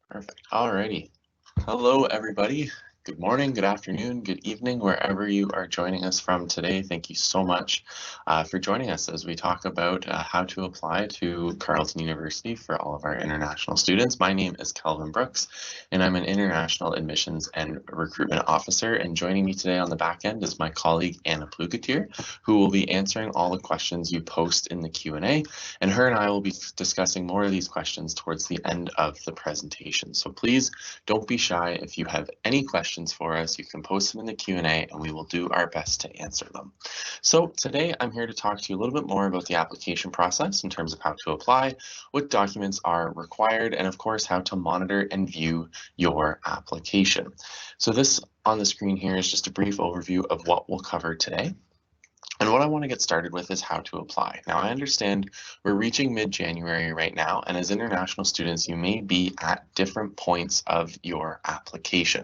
Perfect. Alrighty. Hello, everybody. Good morning, good afternoon, good evening, wherever you are joining us from today. Thank you so much for joining us as we talk about how to apply to Carleton University for all of our international students. My name is Kelvin Brooks, and I'm an International Admissions and Recruitment Officer. And joining me today on the back end is my colleague, Anna Plugatier, who will be answering all the questions you post in the Q&A. And her and I will be discussing more of these questions towards the end of the presentation. So please don't be shy. If you have any questions for us, you can post them in the Q&A and we will do our best to answer them. So today I'm here to talk to you a little bit more about the application process in terms of how to apply, what documents are required, and of course how to monitor and view your application. So this on the screen here is just a brief overview of what we'll cover today. And what I want to get started with is how to apply. Now, I understand we're reaching mid-January right now, and as international students, you may be at different points of your application.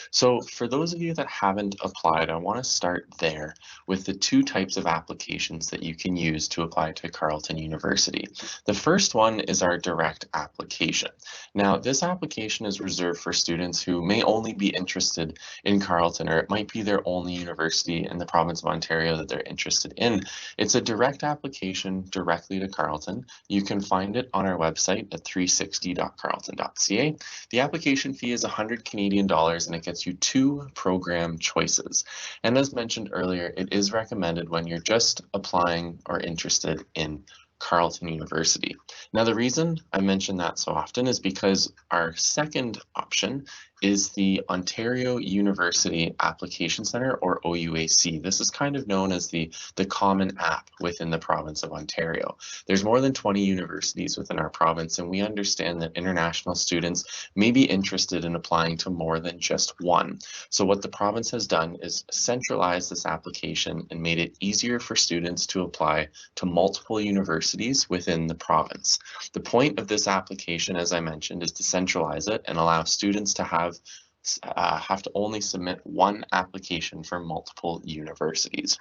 So for those of you that haven't applied, I want to start there with the two types of applications that you can use to apply to Carleton University. The first one is our direct application. Now, this application is reserved for students who may only be interested in Carleton, or it might be their only university in the province of Ontario that they're interested in. It's a direct application directly to Carleton. You can find it on our website at 360.carleton.ca. The application fee is 100 Canadian dollars and it gets you 2 program choices. And as mentioned earlier, it is recommended when you're just applying or interested in Carleton University. Now, the reason I mention that so often is because our second option is the Ontario University Application Centre, or OUAC. This is kind of known as the common app within the province of Ontario. There's more than 20 universities within our province, and we understand that international students may be interested in applying to more than just one. So what the province has done is centralize this application and made it easier for students to apply to multiple universities within the province. The point of this application, as I mentioned, is to centralize it and allow students to have to only submit one application for multiple universities.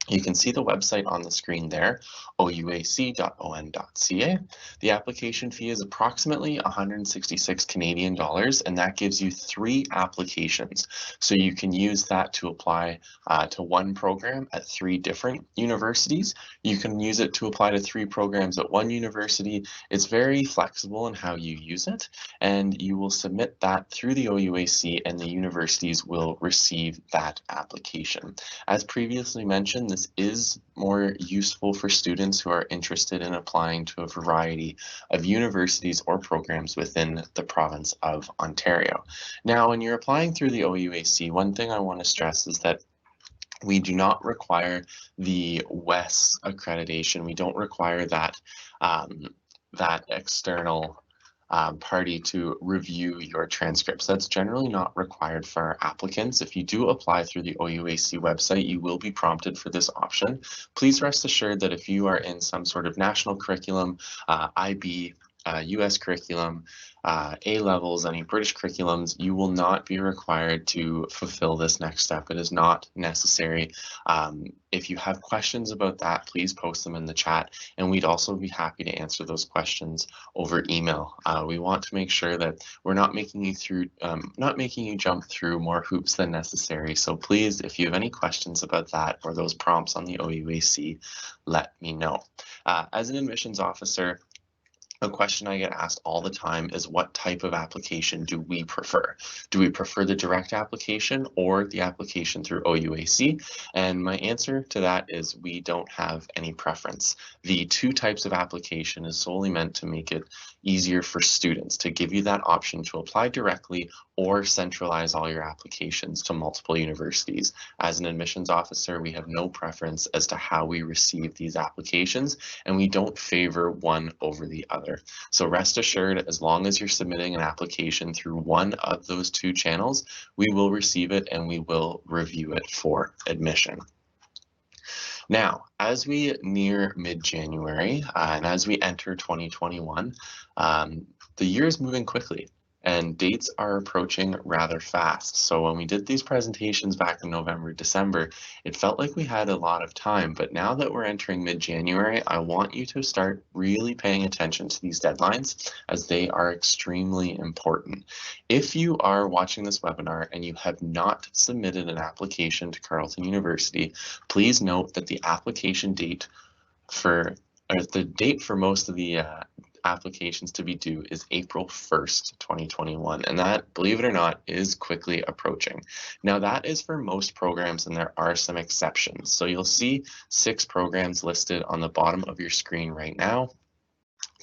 You can see the website on the screen there, ouac.on.ca. The application fee is approximately 166 Canadian dollars, and that gives you 3 applications. So you can use that to apply to one program at 3 different universities. You can use it to apply to 3 programs at one university. It's very flexible in how you use it, and you will submit that through the OUAC, and the universities will receive that application. As previously mentioned, this is more useful for students who are interested in applying to a variety of universities or programs within the province of Ontario. Now, when you're applying through the OUAC, one thing I want to stress is that we do not require the WES accreditation. We don't require that, that external party to review your transcripts. That's generally not required for our applicants. If you do apply through the OUAC website, you will be prompted for this option. Please rest assured that if you are in some sort of national curriculum, IB, US curriculum, A-levels, any British curriculums, you will not be required to fulfill this next step. It is not necessary. If you have questions about that, please post them in the chat, and we'd also be happy to answer those questions over email. We want to make sure that we're not making you jump through more hoops than necessary. So please, if you have any questions about that or those prompts on the OUAC, let me know. As an admissions officer, a question I get asked all the time is, what type of application do we prefer? Do we prefer the direct application or the application through OUAC? And my answer to that is we don't have any preference. The 2 types of application is solely meant to make it easier for students, to give you that option to apply directly or centralize all your applications to multiple universities. As an admissions officer, we have no preference as to how we receive these applications, and we don't favor one over the other. So rest assured, as long as you're submitting an application through one of those 2 channels, we will receive it and we will review it for admission. Now, as we near mid-January and as we enter 2021, the year is moving quickly. and dates are approaching rather fast. So when we did these presentations back in November, December, it felt like we had a lot of time, but now that we're entering mid-January, I want you to start really paying attention to these deadlines as they are extremely important. If you are watching this webinar and you have not submitted an application to Carleton University, please note that the application date for most of the applications to be due is April 1st, 2021, and that, believe it or not, is quickly approaching. Now that is for most programs, and there are some exceptions. So you'll see 6 programs listed on the bottom of your screen right now.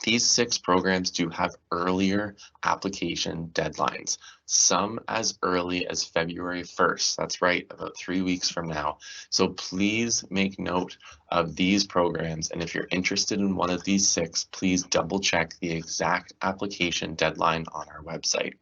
These 6 programs do have earlier application deadlines, some as early as February 1st. That's right, about 3 weeks from now. So please make note of these programs. And if you're interested in one of these 6, please double check the exact application deadline on our website.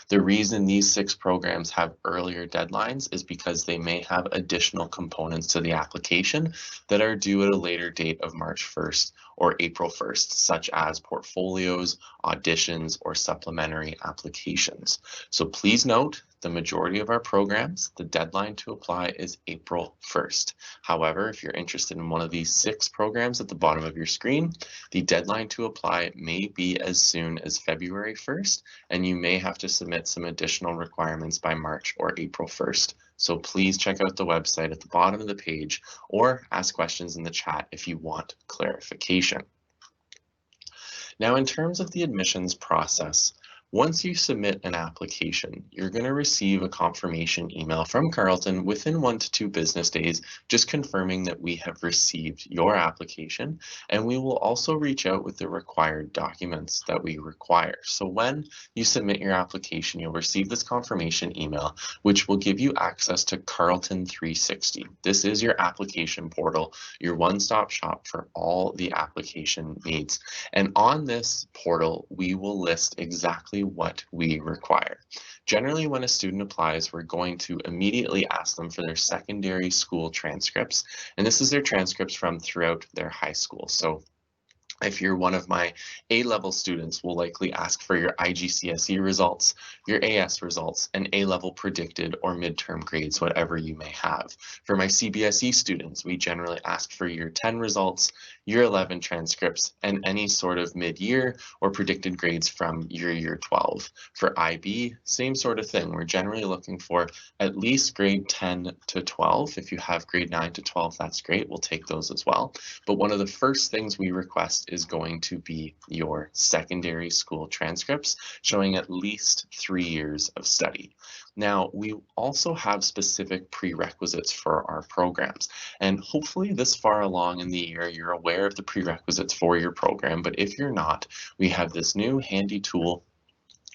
The reason these 6 programs have earlier deadlines is because they may have additional components to the application that are due at a later date of March 1st or April 1st, such as portfolios, auditions, or supplementary applications. So please note, the majority of our programs, the deadline to apply is April 1st. However, if you're interested in one of these 6 programs at the bottom of your screen, the deadline to apply may be as soon as February 1st, and you may have to submit some additional requirements by March or April 1st. So please check out the website at the bottom of the page or ask questions in the chat if you want clarification. Now, in terms of the admissions process, once you submit an application, you're going to receive a confirmation email from Carleton within 1 to 2 business days, just confirming that we have received your application, and we will also reach out with the required documents that we require. So when you submit your application, you'll receive this confirmation email, which will give you access to Carleton 360. This is your application portal, your one-stop shop for all the application needs. And on this portal, we will list exactly what we require. Generally, when a student applies, we're going to immediately ask them for their secondary school transcripts, and this is their transcripts from throughout their high school. So if you're one of my A-level students, we'll likely ask for your IGCSE results, your AS results, and A-level predicted or midterm grades, whatever you may have. For my CBSE students, we generally ask for your 10 results, year 11 transcripts, and any sort of mid-year or predicted grades from your year 12. For IB, same sort of thing. We're generally looking for at least grade 10 to 12. If you have grade 9 to 12, that's great. We'll take those as well. But one of the first things we request is going to be your secondary school transcripts showing at least 3 years of study. Now, we also have specific prerequisites for our programs, and hopefully this far along in the year, you're aware of the prerequisites for your program, but if you're not, we have this new handy tool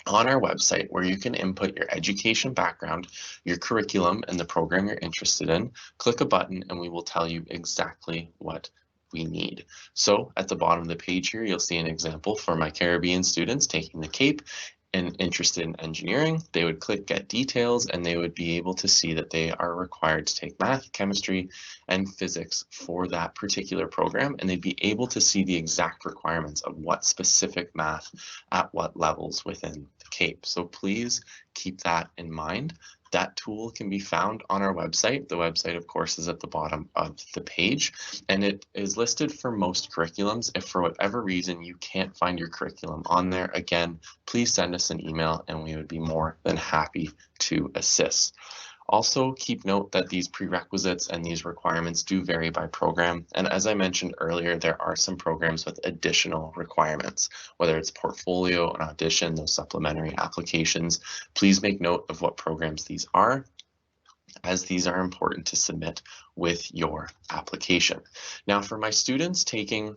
on our website where you can input your education background, your curriculum, and the program you're interested in. Click a button and we will tell you exactly what we need. So at the bottom of the page here, you'll see an example for my Caribbean students taking the CAPE and interested in engineering. They would click Get Details and they would be able to see that they are required to take math, chemistry, and physics for that particular program, and they'd be able to see the exact requirements of what specific math at what levels within the CAPE. So please keep that in mind. That tool can be found on our website. The website, of course, is at the bottom of the page, and it is listed for most curriculums. If for whatever reason you can't find your curriculum on there, again, please send us an email and we would be more than happy to assist. Also, keep note that these prerequisites and these requirements do vary by program. And as I mentioned earlier, there are some programs with additional requirements, whether it's portfolio, an audition, those supplementary applications. Please make note of what programs these are, as these are important to submit with your application. Now, for my students taking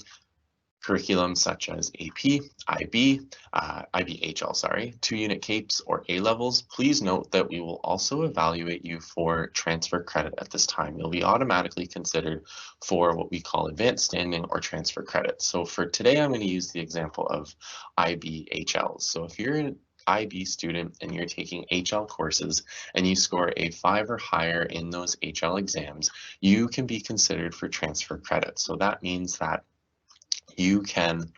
curriculum such as AP, IB, IBHL, 2-unit CAPES, or A-levels, please note that we will also evaluate you for transfer credit at this time. You'll be automatically considered for what we call advanced standing or transfer credit. So for today, I'm going to use the example of IBHLs. So if you're an IB student and you're taking HL courses and you score a 5 or higher in those HL exams, you can be considered for transfer credit. So that means that you can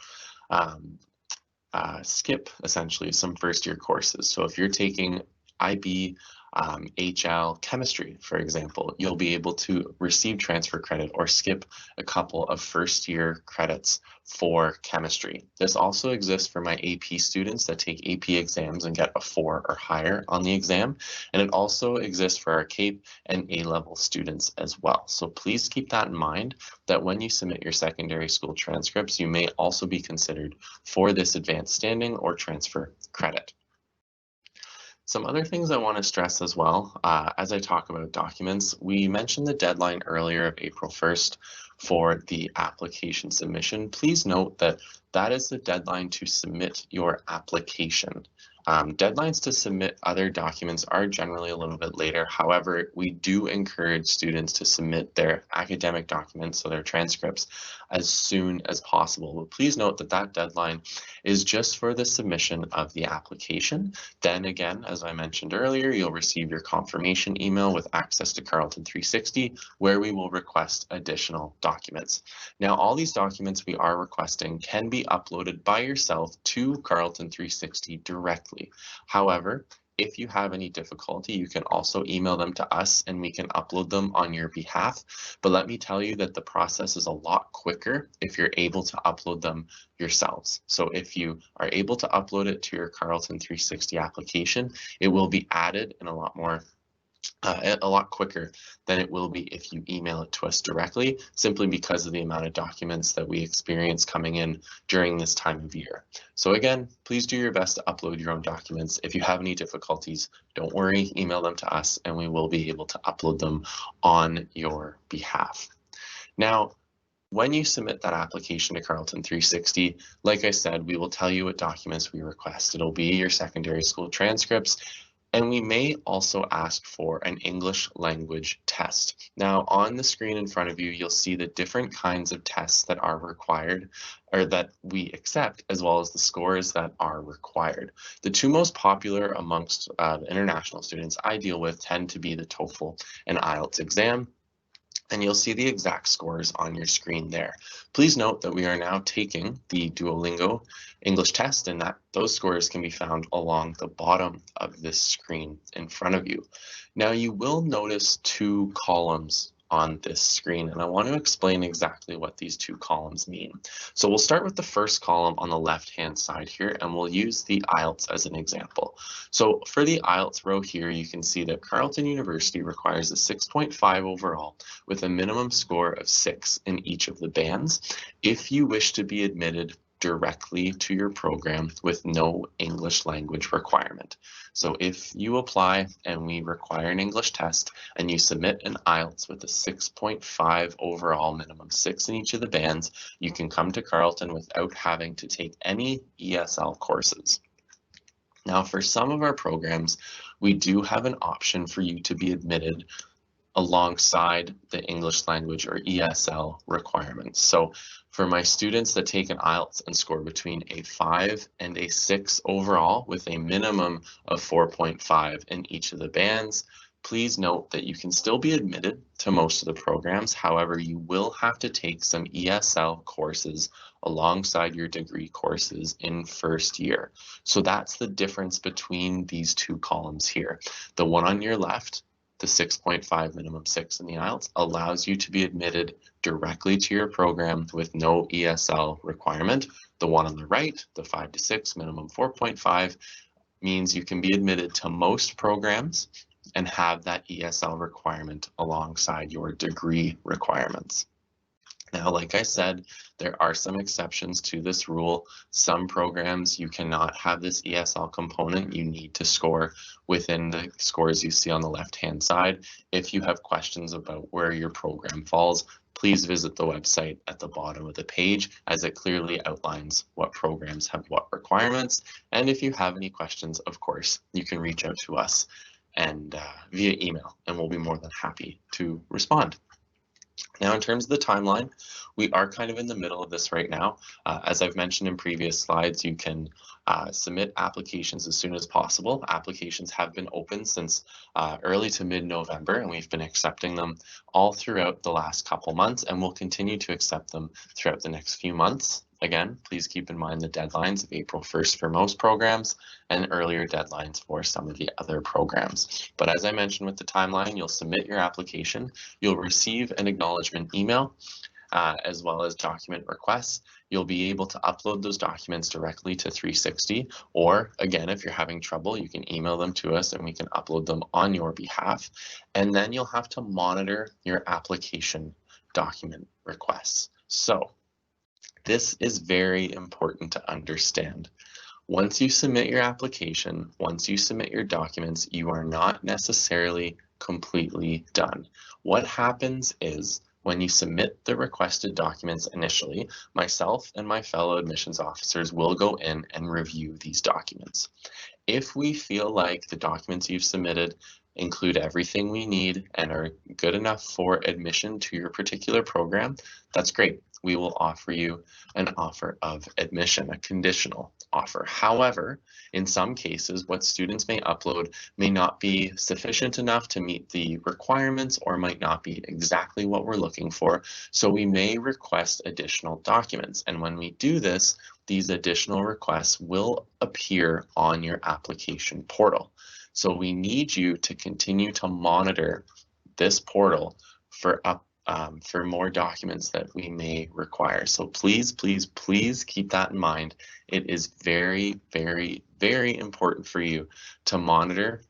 skip essentially some first year courses. So if you're taking IB, HL chemistry, for example, you'll be able to receive transfer credit or skip a couple of first year credits for chemistry. This also exists for my AP students that take AP exams and get a 4 or higher on the exam. And it also exists for our CAPE and A-level students as well. So please keep that in mind, that when you submit your secondary school transcripts, you may also be considered for this advanced standing or transfer credit. Some other things I want to stress as well, as I talk about documents, we mentioned the deadline earlier of April 1st for the application submission. Please note that that is the deadline to submit your application. Deadlines to submit other documents are generally a little bit later. However, we do encourage students to submit their academic documents, so their transcripts, as soon as possible. But please note that that deadline is just for the submission of the application. Then again, as I mentioned earlier, you'll receive your confirmation email with access to Carleton 360, where we will request additional documents. Now, all these documents we are requesting can be uploaded by yourself to Carleton 360 directly. However, if you have any difficulty, you can also email them to us and we can upload them on your behalf. But let me tell you that the process is a lot quicker if you're able to upload them yourselves. So if you are able to upload it to your Carleton 360 application, it will be added in a lot quicker than it will be if you email it to us directly, simply because of the amount of documents that we experience coming in during this time of year. So again, please do your best to upload your own documents. If you have any difficulties, don't worry, email them to us and we will be able to upload them on your behalf. Now, when you submit that application to Carleton 360, like I said, we will tell you what documents we request. It'll be your secondary school transcripts, and we may also ask for an English language test. Now, on the screen in front of you, you'll see the different kinds of tests that are required, or that we accept, as well as the scores that are required. The two most popular amongst the international students I deal with tend to be the TOEFL and IELTS exam, and you'll see the exact scores on your screen there. Please note that we are now taking the Duolingo English test, and that those scores can be found along the bottom of this screen in front of you. Now, you will notice two columns on this screen, and I want to explain exactly what these two columns mean. So we'll start with the first column on the left-hand side here, and we'll use the IELTS as an example. So for the IELTS row here, you can see that Carleton University requires a 6.5 overall with a minimum score of 6 in each of the bands if you wish to be admitted directly to your program with no English language requirement. So if you apply and we require an English test and you submit an IELTS with a 6.5 overall, minimum 6 in each of the bands, you can come to Carleton without having to take any ESL courses. Now, for some of our programs, we do have an option for you to be admitted alongside the English language or ESL requirements. So for my students that take an IELTS and score between a 5 and a 6 overall with a minimum of 4.5 in each of the bands, please note that you can still be admitted to most of the programs. However, you will have to take some ESL courses alongside your degree courses in first year. So that's the difference between these two columns here. The one on your left, the 6.5 minimum 6 in the IELTS, allows you to be admitted directly to your program with no ESL requirement. The one on the right, the 5 to 6 minimum 4.5, means you can be admitted to most programs and have that ESL requirement alongside your degree requirements. Now, like I said, there are some exceptions to this rule. Some programs you cannot have this ESL component. You need to score within the scores you see on the left-hand side. If you have questions about where your program falls, please visit the website at the bottom of the page, as it clearly outlines what programs have what requirements. And if you have any questions, of course, you can reach out to us and via email, and we'll be more than happy to respond. Now, in terms of the timeline, we are kind of in the middle of this right now. As I've mentioned in previous slides, you can submit applications as soon as possible. Applications have been open since early to mid-November, and we've been accepting them all throughout the last couple months, and we'll continue to accept them throughout the next few months. Again, please keep in mind the deadlines of April 1st for most programs and earlier deadlines for some of the other programs. But as I mentioned with the timeline, you'll submit your application, you'll receive an acknowledgement email, as well as document requests. You'll be able to upload those documents directly to 360, or again, if you're having trouble, you can email them to us and we can upload them on your behalf. And then you'll have to monitor your application document requests. So this is very important to understand. Once you submit your application, once you submit your documents, you are not necessarily completely done. What happens is when you submit the requested documents initially, myself and my fellow admissions officers will go in and review these documents. If we feel like the documents you've submitted include everything we need and are good enough for admission to your particular program, that's great. We will offer you an offer of admission, a conditional offer. However, in some cases, what students may upload may not be sufficient enough to meet the requirements or might not be exactly what we're looking for. So we may request additional documents. And when we do this, these additional requests will appear on your application portal. So we need you to continue to monitor this portal for more documents that we may require. So please, please, please keep that in mind. It is very, very, very important for you to monitor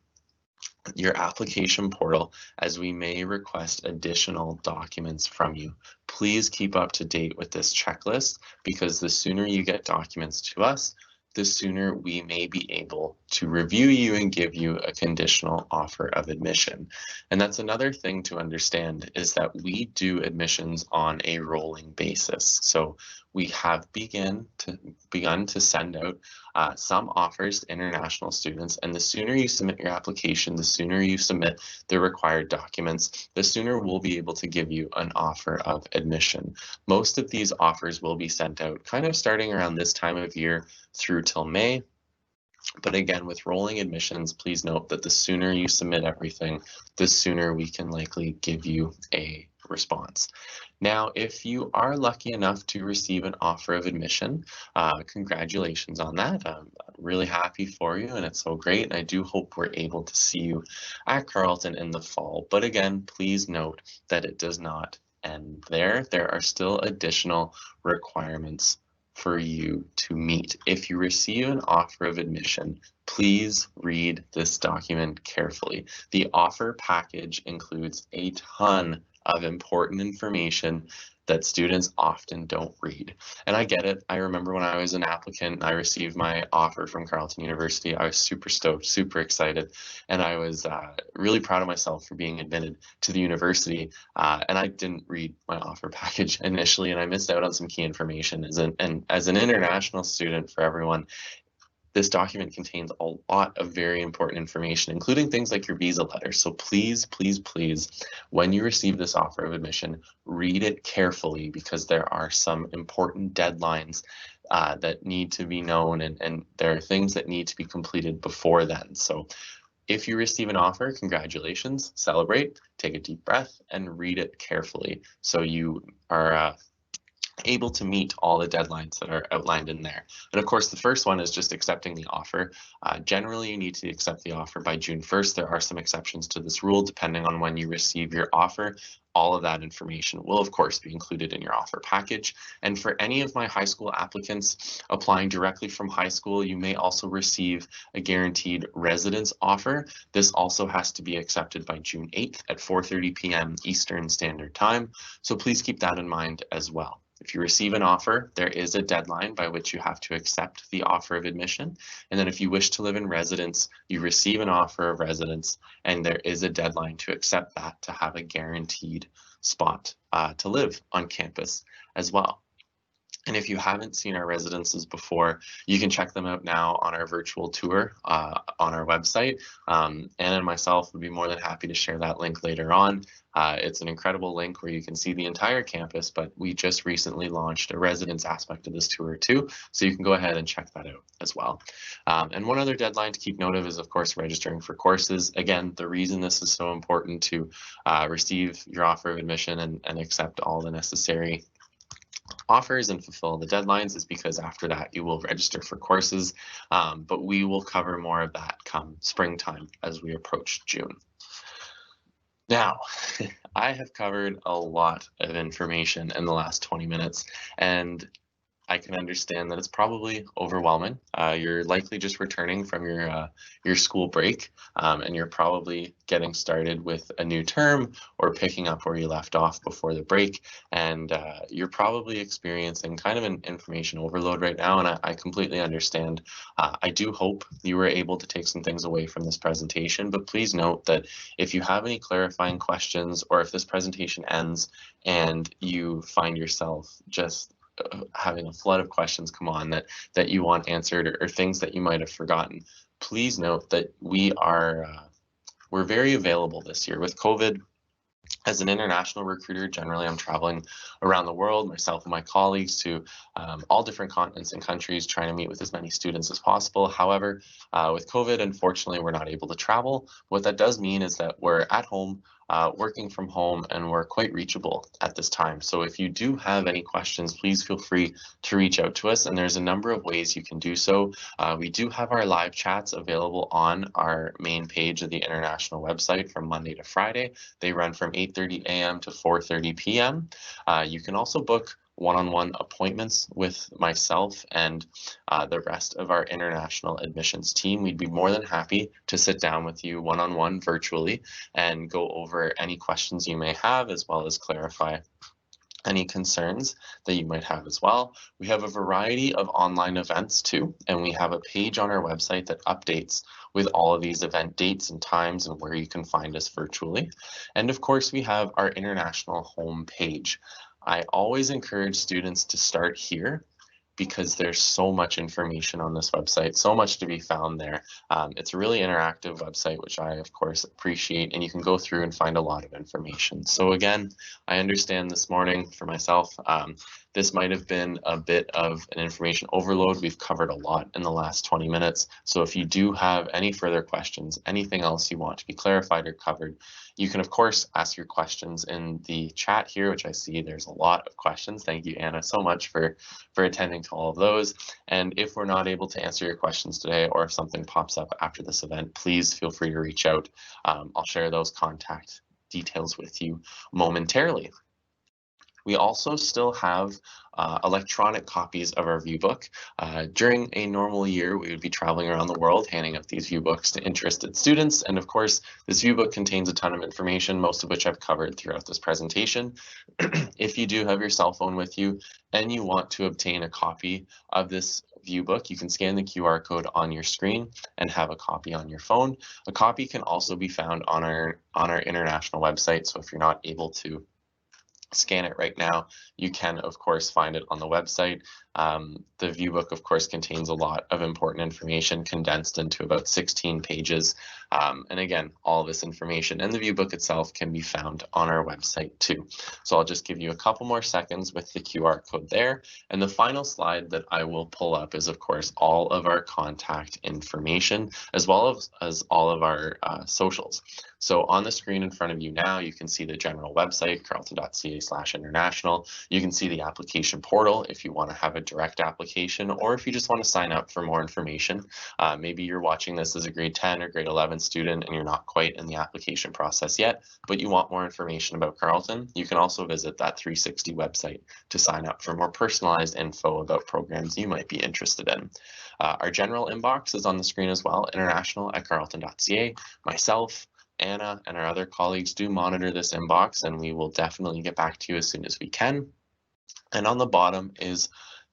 your application portal as we may request additional documents from you. Please keep up to date with this checklist, because the sooner you get documents to us, the sooner we may be able to review you and give you a conditional offer of admission. And that's another thing to understand, is that we do admissions on a rolling basis. So we have begun to send out some offers to international students, and the sooner you submit your application, the sooner you submit the required documents, the sooner we'll be able to give you an offer of admission. Most of these offers will be sent out kind of starting around this time of year through till May. But again, with rolling admissions, please note that the sooner you submit everything, the sooner we can likely give you a response. Now, if you are lucky enough to receive an offer of admission, congratulations on that. I'm really happy for you, and it's so great. And I do hope we're able to see you at Carleton in the fall. But again, please note that it does not end there. There are still additional requirements for you to meet. If you receive an offer of admission, please read this document carefully. The offer package includes a ton of important information that students often don't read. And I get it. I remember when I was an applicant and I received my offer from Carleton University, I was super stoked, super excited, and I was really proud of myself for being admitted to the university. And I didn't read my offer package initially, and I missed out on some key information. As an international student, for everyone, this document contains a lot of very important information, including things like your visa letter. So please, please, please, when you receive this offer of admission, read it carefully, because there are some important deadlines that need to be known, and there are things that need to be completed before then. So if you receive an offer, congratulations, celebrate, take a deep breath, and read it carefully so you are able to meet all the deadlines that are outlined in there. And of course, the first one is just accepting the offer. Generally, you need to accept the offer by June 1st. There are some exceptions to this rule depending on when you receive your offer. All of that information will, of course, be included in your offer package. And for any of my high school applicants applying directly from high school, you may also receive a guaranteed residence offer. This also has to be accepted by June 8th at 4:30 p.m. Eastern Standard Time. So please keep that in mind as well. If you receive an offer, there is a deadline by which you have to accept the offer of admission. And then if you wish to live in residence, you receive an offer of residence, and there is a deadline to accept that to have a guaranteed spot to live on campus as well. And if you haven't seen our residences before, you can check them out now on our virtual tour on our website. Anna and myself would be more than happy to share that link later on. It's an incredible link where you can see the entire campus, but we just recently launched a residence aspect of this tour too, so you can go ahead and check that out as well. And one other deadline to keep note of is, of course, registering for courses. Again, the reason this is so important to receive your offer of admission and accept all the necessary offers and fulfill the deadlines is because after that you will register for courses, but we will cover more of that come springtime as we approach June. Now, I have covered a lot of information in the last 20 minutes, and I can understand that it's probably overwhelming. You're likely just returning from your school break, and you're probably getting started with a new term or picking up where you left off before the break. And you're probably experiencing kind of an information overload right now, and I completely understand. I do hope you were able to take some things away from this presentation, but please note that if you have any clarifying questions, or if this presentation ends and you find yourself just having a flood of questions come on that you want answered, or things that you might have forgotten, please note that we're very available this year with COVID. As an international recruiter, generally I'm traveling around the world, myself and my colleagues, to all different continents and countries, trying to meet with as many students as possible. However, with COVID, unfortunately, we're not able to travel. What that does mean is that we're at home, working from home, and we're quite reachable at this time. So if you do have any questions, please feel free to reach out to us, and there's a number of ways you can do so. We do have our live chats available on our main page of the international website from Monday to Friday. They run from 8:30 a.m. to 4:30 p.m. You can also book one-on-one appointments with myself and the rest of our international admissions team. We'd be more than happy to sit down with you one-on-one virtually and go over any questions you may have, as well as clarify any concerns that you might have as well. We have a variety of online events too, and we have a page on our website that updates with all of these event dates and times and where you can find us virtually. And of course, we have our international home page. I always encourage students to start here because there's so much information on this website, so much to be found there. It's a really interactive website, which I, of course, appreciate, and you can go through and find a lot of information. So again, I understand this morning for myself, this might have been a bit of an information overload. We've covered a lot in the last 20 minutes. So if you do have any further questions, anything else you want to be clarified or covered, you can, of course, ask your questions in the chat here, which I see there's a lot of questions. Thank you, Anna, so much for attending to all of those. And if we're not able to answer your questions today, or if something pops up after this event, please feel free to reach out. I'll share those contact details with you momentarily. We also still have electronic copies of our Viewbook. During a normal year, we would be traveling around the world handing out these Viewbooks to interested students. And of course, this Viewbook contains a ton of information, most of which I've covered throughout this presentation. If you do have your cell phone with you and you want to obtain a copy of this Viewbook, you can scan the QR code on your screen and have a copy on your phone. A copy can also be found on our international website. So if you're not able to scan it right now, you can, of course, find it on the website. The Viewbook, of course, contains a lot of important information condensed into about 16 pages. And again, all this information and the Viewbook itself can be found on our website too. So I'll just give you a couple more seconds with the QR code there. And the final slide that I will pull up is, of course, all of our contact information, as well as all of our socials. So on the screen in front of you now, you can see the general website, carleton.ca/international. You can see the application portal if you want to have a direct application, or if you just want to sign up for more information. Maybe you're watching this as a grade 10 or grade 11 student and you're not quite in the application process yet, but you want more information about Carleton. You can also visit that 360 website to sign up for more personalized info about programs you might be interested in. Our general inbox is on the screen as well, international@carleton.ca. Myself, Anna, and our other colleagues do monitor this inbox, and we will definitely get back to you as soon as we can. And on the bottom is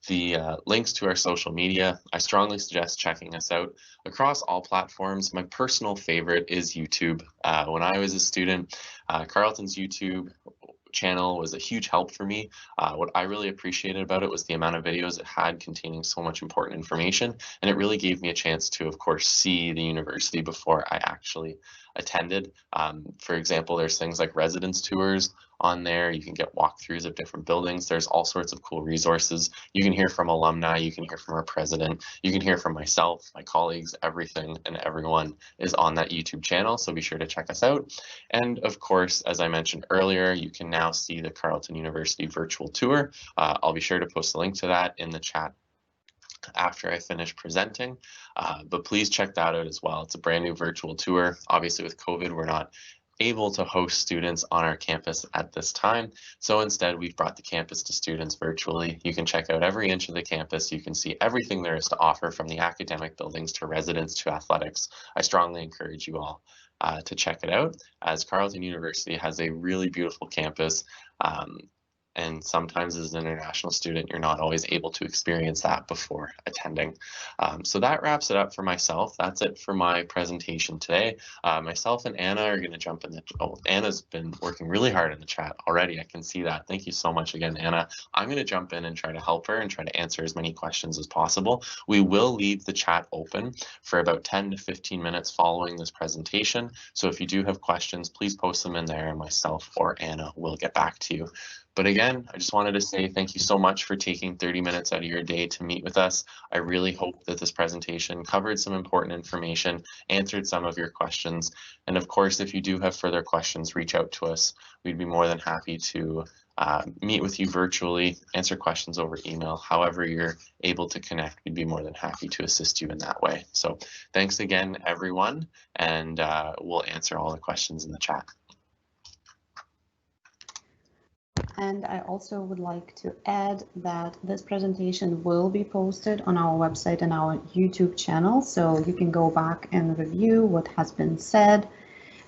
the links to our social media. I strongly suggest checking us out across all platforms. My personal favorite is YouTube. When I was a student, Carleton's YouTube channel was a huge help for me. What I really appreciated about it was the amount of videos it had containing so much important information, and it really gave me a chance to, of course, see the university before I actually attended. For example, there's things like residence tours, on there. You can get walkthroughs of different buildings. There's all sorts of cool resources. You can hear from alumni, you can hear from our president, you can hear from myself, my colleagues, everything and everyone is on that YouTube channel, so be sure to check us out. And of course, as I mentioned earlier, you can now see the Carleton University virtual tour. I'll be sure to post a link to that in the chat after I finish presenting, but please check that out as well. It's a brand new virtual tour. Obviously with COVID, we're not able to host students on our campus at this time. So instead, we've brought the campus to students virtually. You can check out every inch of the campus. You can see everything there is to offer, from the academic buildings to residence to athletics. I strongly encourage you all to check it out, as Carleton University has a really beautiful campus. And sometimes as an international student, you're not always able to experience that before attending. So that wraps it up for myself. That's it for my presentation today. Myself and Anna are going to jump in. Anna's been working really hard in the chat already. I can see that. Thank you so much again, Anna. I'm going to jump in and try to help her and try to answer as many questions as possible. We will leave the chat open for about 10 to 15 minutes following this presentation. So if you do have questions, please post them in there and myself or Anna will get back to you. But again, I just wanted to say thank you so much for taking 30 minutes out of your day to meet with us. I really hope that this presentation covered some important information, answered some of your questions. And of course, if you do have further questions, reach out to us. We'd be more than happy to meet with you virtually, answer questions over email. However you're able to connect, we'd be more than happy to assist you in that way. So thanks again, everyone, and we'll answer all the questions in the chat. And I also would like to add that this presentation will be posted on our website and our YouTube channel, so you can go back and review what has been said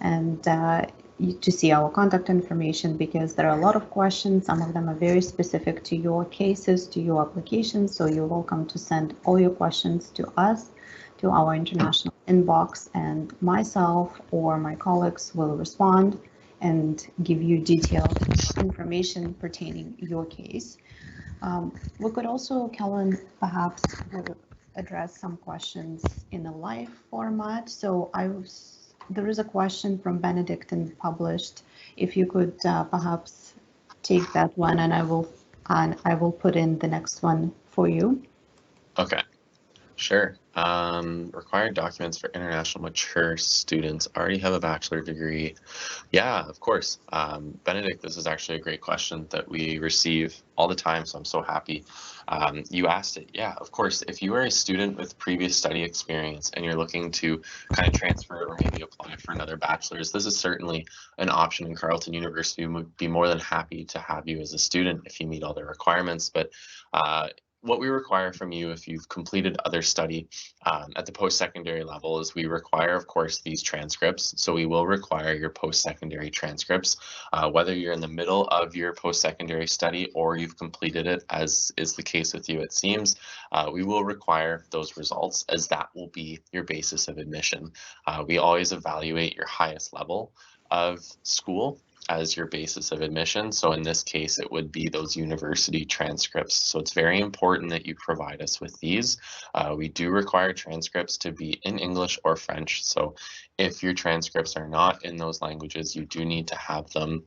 and to see our contact information, because there are a lot of questions. Some of them are very specific to your cases, to your applications, so you're welcome to send all your questions to us, to our international inbox, and myself or my colleagues will respond and give you detailed information pertaining your case. We could also, Kellen, perhaps address some questions in a live format. So there is a question from Benedict and published. If you could perhaps take that one, and I will put in the next one for you. Okay. Sure. Required documents for international mature students already have a bachelor degree. Yeah, of course. Benedict, this is actually a great question that we receive all the time, so I'm so happy you asked it. Yeah, of course. If you are a student with previous study experience and you're looking to kind of transfer or maybe apply for another bachelor's, this is certainly an option, and Carleton University would be more than happy to have you as a student if you meet all the requirements. But what we require from you if you've completed other study at the post-secondary level is we require, of course, these transcripts. So we will require your post-secondary transcripts, whether you're in the middle of your post-secondary study or you've completed it, as is the case with you, it seems. We will require those results, as that will be your basis of admission. We always evaluate your highest level of school as your basis of admission. So in this case, it would be those university transcripts. So it's very important that you provide us with these. We do require transcripts to be in English or French. So if your transcripts are not in those languages, you do need to have them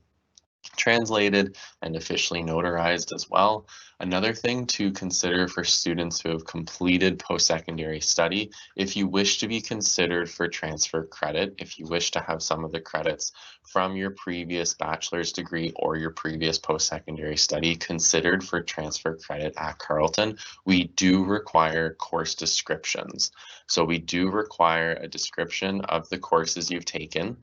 translated and officially notarized as well. Another thing to consider for students who have completed post-secondary study, if you wish to be considered for transfer credit, if you wish to have some of the credits from your previous bachelor's degree or your previous post-secondary study considered for transfer credit at Carleton, we do require course descriptions. So we do require a description of the courses you've taken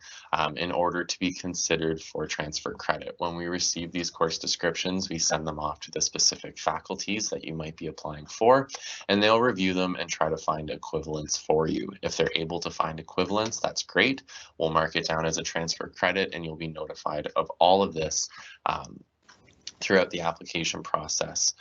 in order to be considered for transfer credit. When we receive these course descriptions, we send them off to the specific faculties that you might be applying for, and they'll review them and try to find equivalents for you. If they're able to find equivalents, that's great. We'll mark it down as a transfer credit, and you'll be notified of all of this throughout the application process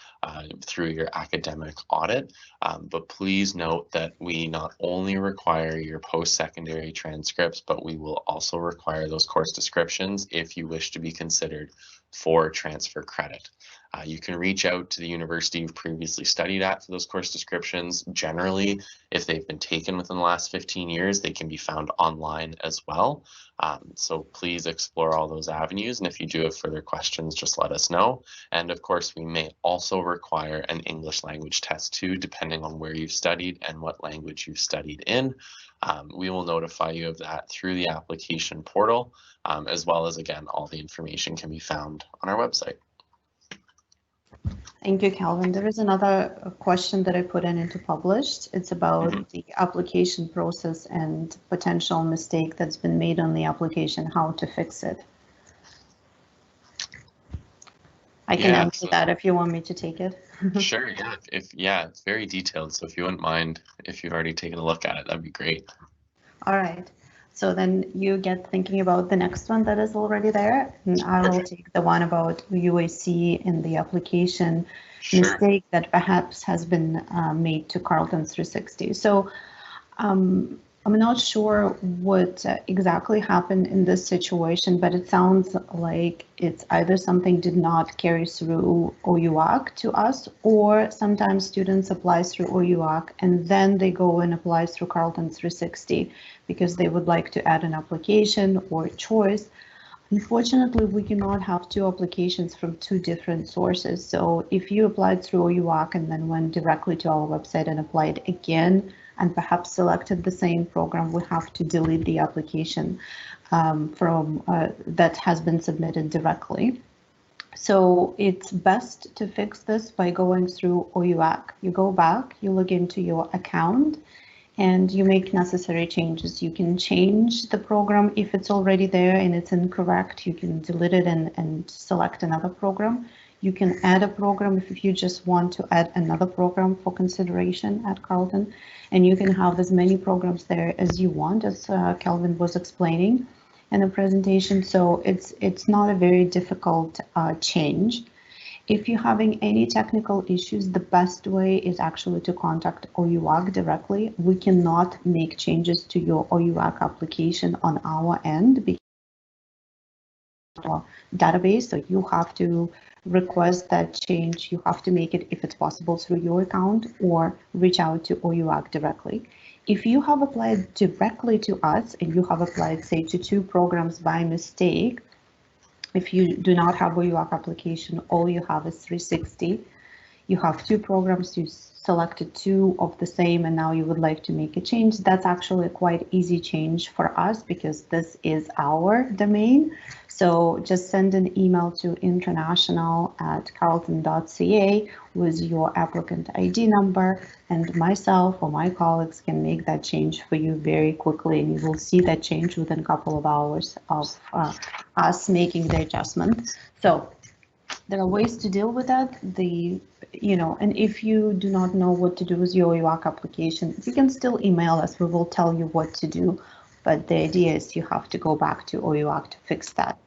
through your academic audit. But please note that we not only require your post-secondary transcripts, but we will also require those course descriptions if you wish to be considered for transfer credit. You can reach out to the university you've previously studied at for those course descriptions. Generally, if they've been taken within the last 15 years, they can be found online as well. So please explore all those avenues. And if you do have further questions, just let us know. And of course, we may also require an English language test too, depending on where you've studied and what language you've studied in. We will notify you of that through the application portal, as well as, again, all the information can be found on our website. Thank you, Calvin. There is another question that I put into published. It's about the application process and potential mistake that's been made on the application, how to fix it. I can answer that if you want me to take it. Sure, yeah. It's very detailed, so if you wouldn't mind, if you've already taken a look at it, that'd be great. All right. So then you get thinking about the next one that is already there, and I will take the one about UAC in the application mistake that perhaps has been made to Carleton 360. So I'm not sure what exactly happened in this situation, but it sounds like it's either something did not carry through OUAC to us, or sometimes students apply through OUAC and then they go and apply through Carleton 360 because they would like to add an application or choice. Unfortunately, we cannot have two applications from two different sources. So if you applied through OUAC and then went directly to our website and applied again, and perhaps selected the same program, we have to delete the application from that has been submitted directly. So it's best to fix this by going through OUAC. You go back, you log into your account, and you make necessary changes. You can change the program if it's already there and it's incorrect. You can delete it and select another program. You can add a program if you just want to add another program for consideration at Carleton, and you can have as many programs there as you want, as Calvin was explaining in the presentation. So it's not a very difficult change. If you're having any technical issues, the best way is actually to contact OUAC directly. We cannot make changes to your OUAC application on our end because our database, so you have to request that change. You have to make it, if it's possible, through your account or reach out to OUAC directly. If you have applied directly to us and you have applied, say, to two programs by mistake, if you do not have OUAC application, all you have is 360. You have two programs, you selected two of the same, and now you would like to make a change. That's actually a quite easy change for us because this is our domain. So just send an email to international@carleton.ca with your applicant ID number, and myself or my colleagues can make that change for you very quickly, and you will see that change within a couple of hours of us making the adjustment. So there are ways to deal with that. And if you do not know what to do with your OUAC application, you can still email us. We will tell you what to do. But the idea is you have to go back to OUAC to fix that.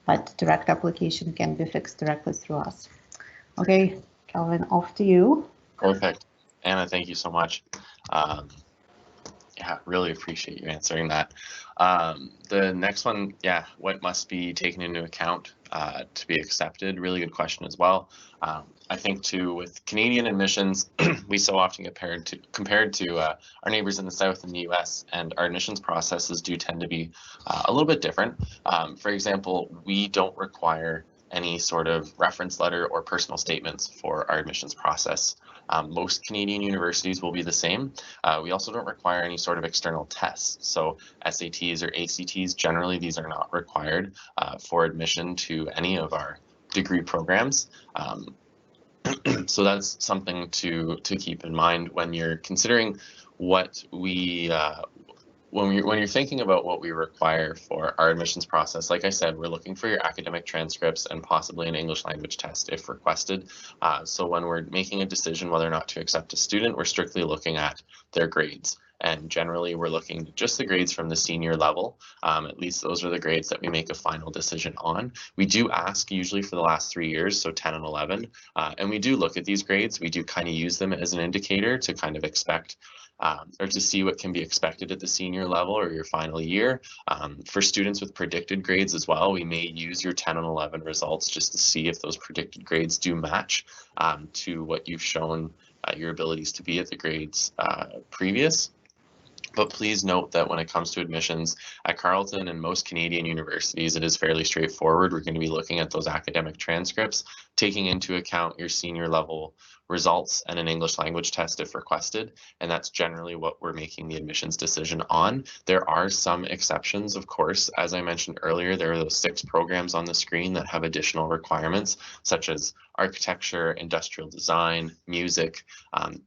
But direct application can be fixed directly through us. Okay, Calvin, off to you. Perfect. Anna, thank you so much. Yeah, really appreciate you answering that. The next one, what must be taken into account to be accepted? Really good question as well. I think too, with Canadian admissions, we so often get compared to our neighbors in the South in the US, and our admissions processes do tend to be a little bit different. For example, we don't require any sort of reference letter or personal statements for our admissions process. Most Canadian universities will be the same. We also don't require any sort of external tests. So SATs or ACTs, generally these are not required for admission to any of our degree programs. So that's something to keep in mind when you're considering what we when you're thinking about what we require for our admissions process. Like I said, we're looking for your academic transcripts and possibly an English language test if requested. So when we're making a decision whether or not to accept a student, we're strictly looking at their grades and generally we're looking at just the grades from the senior level. At least those are the grades that we make a final decision on. We do ask usually for the last 3 years, so 10 and 11, and we do look at these grades. We do kind of use them as an indicator to kind of expect or to see what can be expected at the senior level or your final year. For students with predicted grades as well, we may use your 10 and 11 results just to see if those predicted grades do match to what you've shown your abilities to be at the grades previous. But please note that when it comes to admissions at Carleton and most Canadian universities, it is fairly straightforward. We're going to be looking at those academic transcripts, taking into account your senior level results and an English language test if requested, and that's generally what we're making the admissions decision on. There are some exceptions, of course. As I mentioned earlier, there are those 6 programs on the screen that have additional requirements, such as architecture, industrial design, music.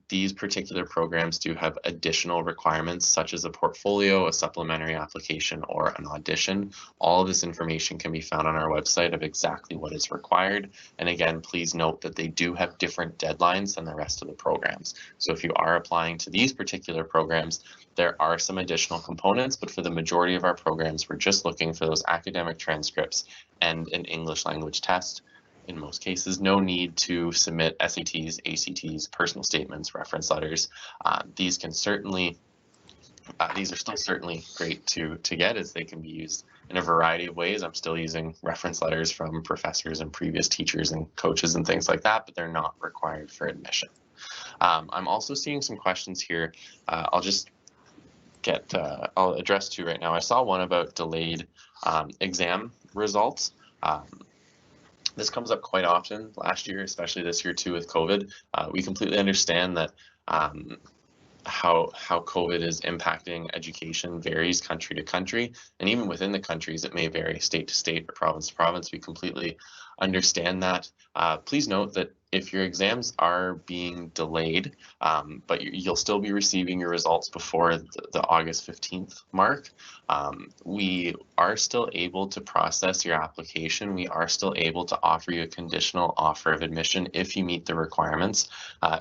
These particular programs do have additional requirements, such as a portfolio, a supplementary application, or an audition. All of this information can be found on our website of exactly what is required. And again, please note that they do have different deadlines than the rest of the programs. So if you are applying to these particular programs, there are some additional components, but for the majority of our programs, we're just looking for those academic transcripts and an English language test. In most cases, no need to submit SATs, ACTs, personal statements, reference letters. These are still certainly great to get, as they can be used in a variety of ways. I'm still using reference letters from professors and previous teachers and coaches and things like that, but they're not required for admission. I'm also seeing some questions here. I'll address 2 right now. I saw one about delayed exam results. This comes up quite often last year, especially this year too with COVID. We completely understand that how COVID is impacting education varies country to country, and even within the countries it may vary state to state or province to province. We completely understand that. Please note that if your exams are being delayed, but you'll still be receiving your results before the August 15th mark, we are still able to process your application. We are still able to offer you a conditional offer of admission if you meet the requirements.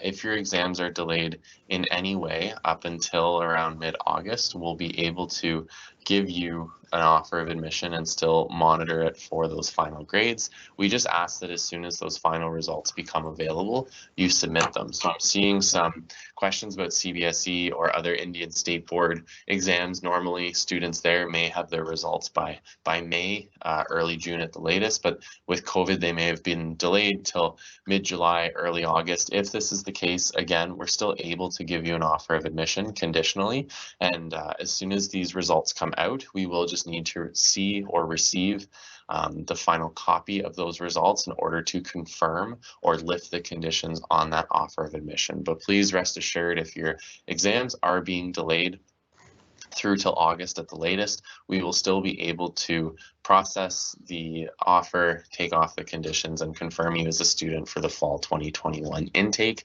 If your exams are delayed in any way up until around mid-August, we'll be able to give you an offer of admission and still monitor it for those final grades. We just ask that as soon as those final results become available, you submit them. So I'm seeing some questions about CBSE or other Indian State Board exams. Normally students there may have their results by May, early June at the latest, but with COVID they may have been delayed till mid-July, early August. If this is the case, again, we're still able to give you an offer of admission conditionally, and as soon as these results come out, we will just need to see or receive the final copy of those results in order to confirm or lift the conditions on that offer of admission. But please rest assured, if your exams are being delayed through till August at the latest, we will still be able to process the offer, take off the conditions, and confirm you as a student for the fall 2021 intake.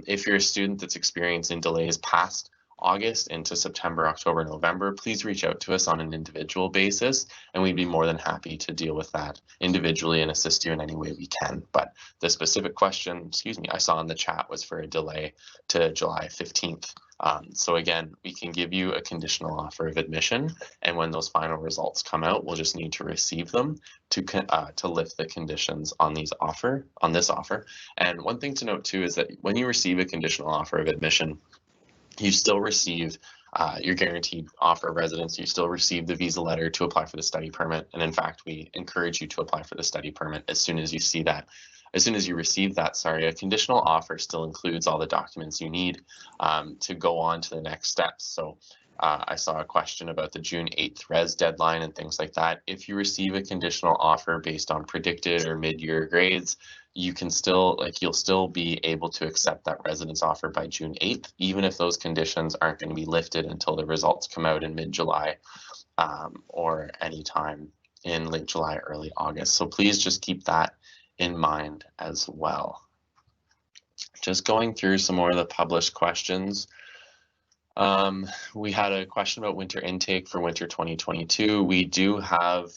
If you're a student that's experiencing delays past August into September, October, November, please reach out to us on an individual basis, and we'd be more than happy to deal with that individually and assist you in any way we can. But the specific question, I saw in the chat was for a delay to July 15th. So again, we can give you a conditional offer of admission, and when those final results come out, we'll just need to receive them to lift the conditions on this offer. And one thing to note too is that when you receive a conditional offer of admission, you still receive your guaranteed offer of residence. You still receive the visa letter to apply for the study permit. And in fact, we encourage you to apply for the study permit as soon as you see that. As soon as you receive that, a conditional offer still includes all the documents you need to go on to the next steps. So I saw a question about the June 8th res deadline and things like that. If you receive a conditional offer based on predicted or mid-year grades, you can still, you'll still be able to accept that residence offer by June 8th, even if those conditions aren't going to be lifted until the results come out in mid-July or anytime in late July, early August. So please just keep that in mind as well. Just going through some more of the published questions. We had a question about winter intake for winter 2022. We do have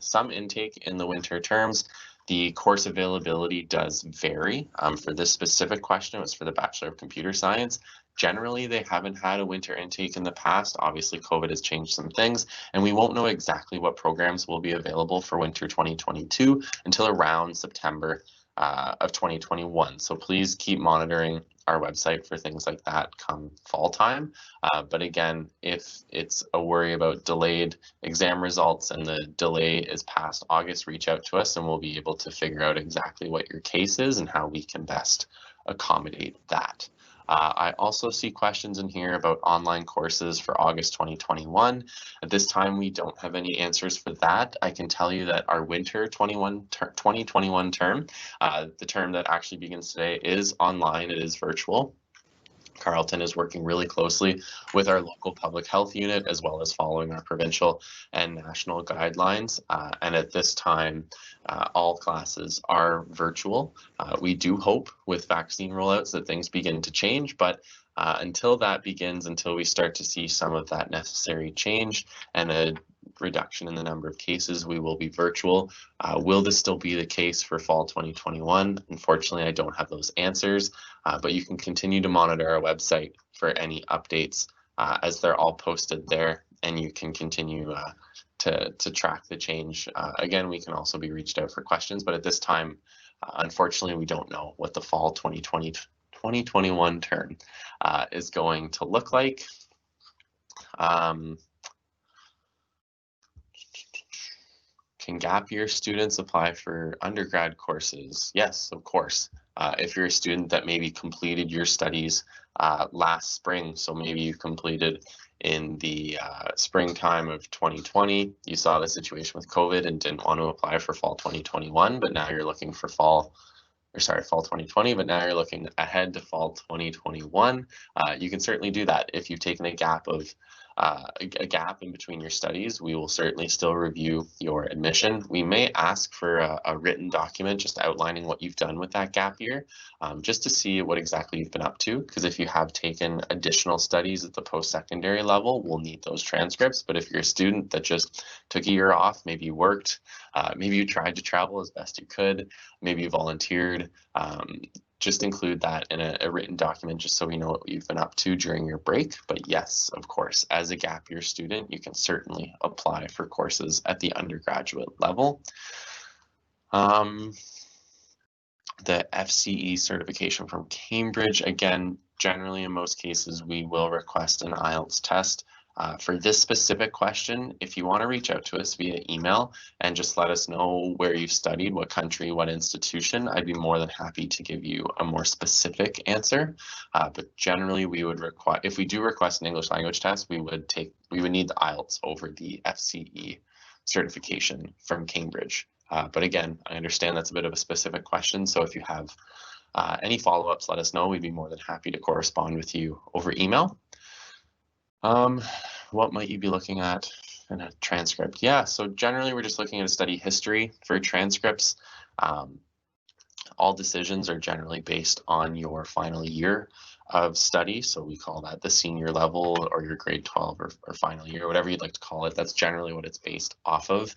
some intake in the winter terms. The course availability does vary. For this specific question, it was for the Bachelor of Computer Science. Generally, they haven't had a winter intake in the past. Obviously, COVID has changed some things, and we won't know exactly what programs will be available for winter 2022 until around September of 2021. So please keep monitoring our website for things like that come fall time. But again, if it's a worry about delayed exam results and the delay is past August, reach out to us and we'll be able to figure out exactly what your case is and how we can best accommodate that. I also see questions in here about online courses for August 2021. At this time, we don't have any answers for that. I can tell you that our winter 2021 term, the term that actually begins today, is online. It is virtual. Carleton is working really closely with our local public health unit as well as following our provincial and national guidelines. And at this time, all classes are virtual. We do hope with vaccine rollouts that things begin to change, but until that begins, until we start to see some of that necessary change and a reduction in the number of cases, we will be virtual. Will this still be the case for fall 2021? Unfortunately, I don't have those answers, but you can continue to monitor our website for any updates as they're all posted there, and you can continue to track the change. Again, we can also be reached out for questions, but at this time, unfortunately, we don't know what the fall 2021 term is going to look like. Can gap year students apply for undergrad courses? Yes, of course. If you're a student that maybe completed your studies last spring, so maybe you completed in the springtime of 2020, you saw the situation with COVID and didn't want to apply for fall 2021, but now you're looking for fall 2020, but now you're looking ahead to fall 2021. You can certainly do that. If you've taken a gap in between your studies, we will certainly still review your admission. We may ask for a written document just outlining what you've done with that gap year, just to see what exactly you've been up to, because if you have taken additional studies at the post-secondary level, we'll need those transcripts. But if you're a student that just took a year off, maybe you worked, maybe you tried to travel as best you could, maybe you volunteered, just include that in a written document just so we know what you've been up to during your break. But yes, of course, as a gap year student, you can certainly apply for courses at the undergraduate level. The FCE certification from Cambridge, again, generally in most cases, we will request an IELTS test. For this specific question, if you want to reach out to us via email and just let us know where you've studied, what country, what institution, I'd be more than happy to give you a more specific answer. But generally, we would require, if we do request an English language test, we would need the IELTS over the FCE certification from Cambridge. But again, I understand that's a bit of a specific question, so if you have any follow-ups, let us know. We'd be more than happy to correspond with you over email. What might you be looking at in a transcript? Yeah, so generally we're just looking at a study history for transcripts. All decisions are generally based on your final year of study, so we call that the senior level or your grade 12 or final year, whatever you'd like to call it. That's generally what it's based off of.